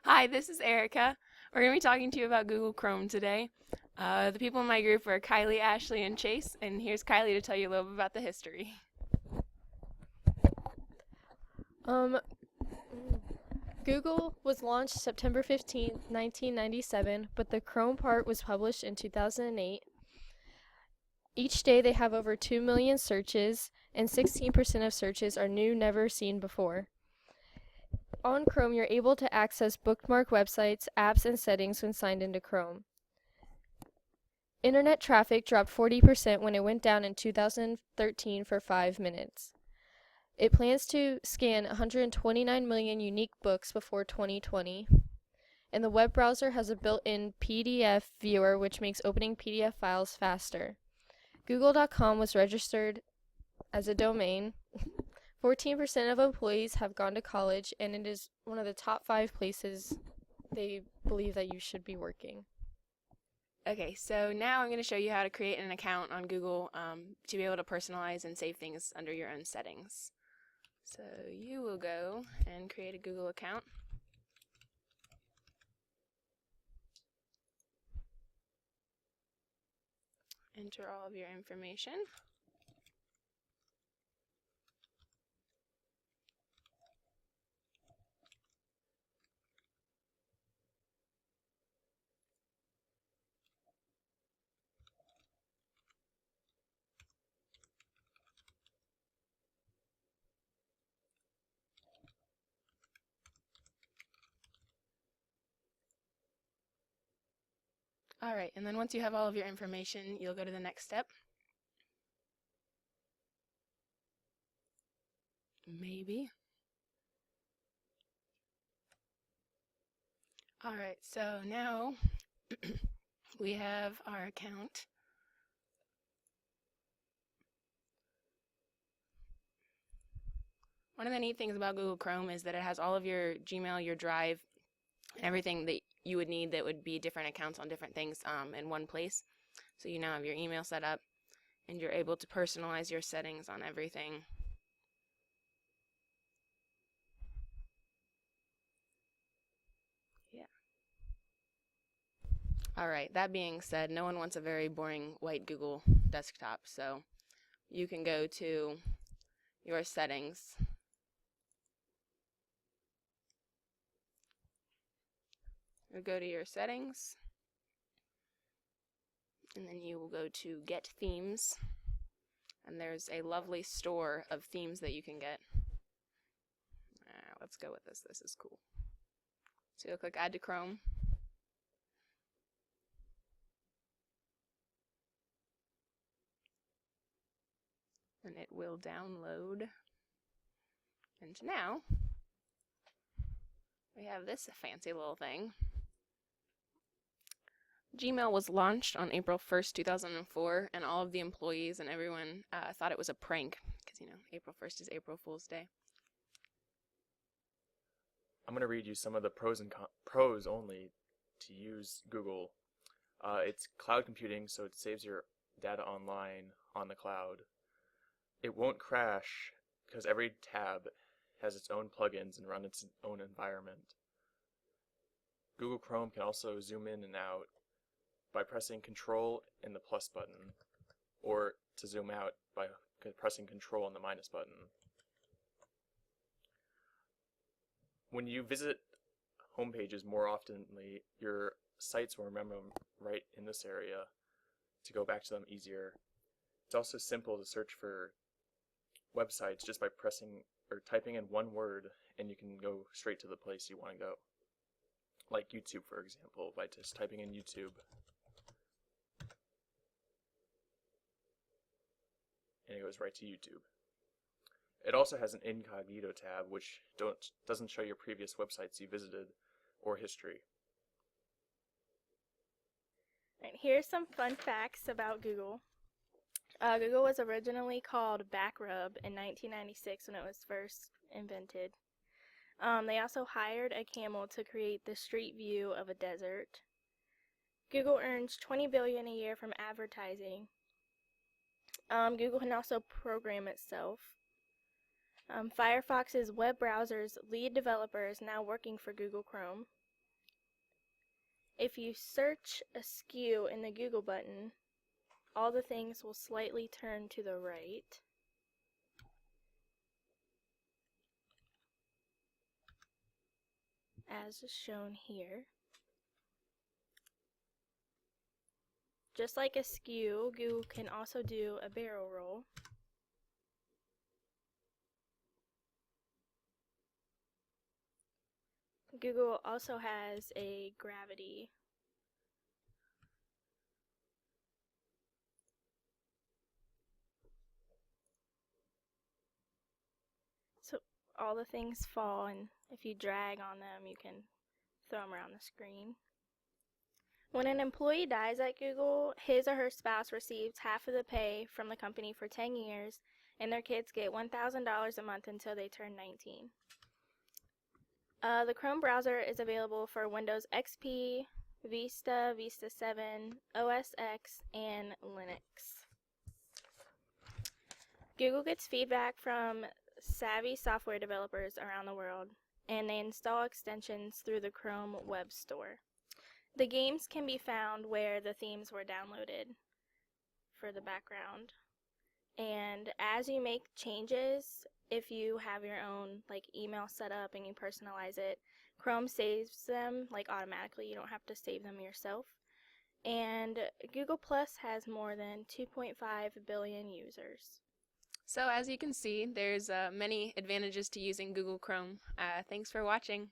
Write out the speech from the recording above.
Hi, this is Erica. We're going to be talking to you about Google Chrome today. The people in my group are Kylie, Ashley, and Chase, and here's Kylie to tell you a little bit about the history. Um, Google was launched September 15th, 1997, but the Chrome part was published in 2008. Each day they have over 2 million searches, and 16% of searches are new, never seen before. On Chrome, you're able to access bookmark websites, apps, and settings when signed into Chrome. Internet traffic dropped 40% when it went down in 2013 for 5 minutes. It plans to scan 129 million unique books before 2020. And the web browser has a built-in PDF viewer which makes opening PDF files faster. Google.com was registered as a domain. 14% of employees have gone to college, and it is one of the top 5 places they believe that you should be working. Okay, so now I'm going to show you how to create an account on Google to be able to personalize and save things under your own settings. So you will go and create a Google account. Enter all of your information. Alright, and then once you have all of your information, you'll go to the next step. Maybe. Alright, so now we have our account. One of the neat things about Google Chrome is that it has all of your Gmail, your Drive, and everything that you would need that would be different accounts on different things in one place. So you now have your email set up, and you're able to personalize your settings on everything. Yeah. Alright, that being said, no one wants a very boring white Google desktop, so you can go to your settings. Or go to your settings, and then you will go to Get Themes, and there's a lovely store of themes that you can get. Let's go with this. This is cool. So you'll click Add to Chrome. And it will download. And now we have this fancy little thing. Gmail was launched on April 1st, 2004, and all of the employees and everyone thought it was a prank because, you know, April 1st is April Fool's Day. I'm going to read you some of the pros only to use Google. It's cloud computing, so it saves your data online on the cloud. It won't crash because every tab has its own plugins and run its own environment. Google Chrome can also zoom in and out by pressing Control and the plus button, or to zoom out by pressing Control and the minus button. When you visit home pages more oftenly, your sites will remember them right in this area to go back to them easier. It's also simple to search for websites just by pressing or typing in one word, and you can go straight to the place you want to go. Like YouTube, for example, by just typing in YouTube. And it goes right to YouTube. It also has an incognito tab, which doesn't show your previous websites you visited or history. Right, here's some fun facts about Google. Google was originally called Backrub in 1996 when it was first invented. They also hired a camel to create the street view of a desert. Google earns $20 billion a year from advertising. Google can also program itself. Firefox's web browser's lead developer is now working for Google Chrome. If you search askew in the Google button, all the things will slightly turn to the right. As is shown here. Just like askew, Google can also do a barrel roll. Google also has a gravity. So all the things fall, and if you drag on them, you can throw them around the screen. When an employee dies at Google, his or her spouse receives half of the pay from the company for 10 years, and their kids get $1,000 a month until they turn 19. The Chrome browser is available for Windows XP, Vista, Vista 7, OS X, and Linux. Google gets feedback from savvy software developers around the world, and they install extensions through the Chrome Web Store. The games can be found where the themes were downloaded for the background. And as you make changes, if you have your own email set up and you personalize it, Chrome saves them automatically. You don't have to save them yourself. And Google Plus has more than 2.5 billion users. So as you can see, there's many advantages to using Google Chrome. Thanks for watching.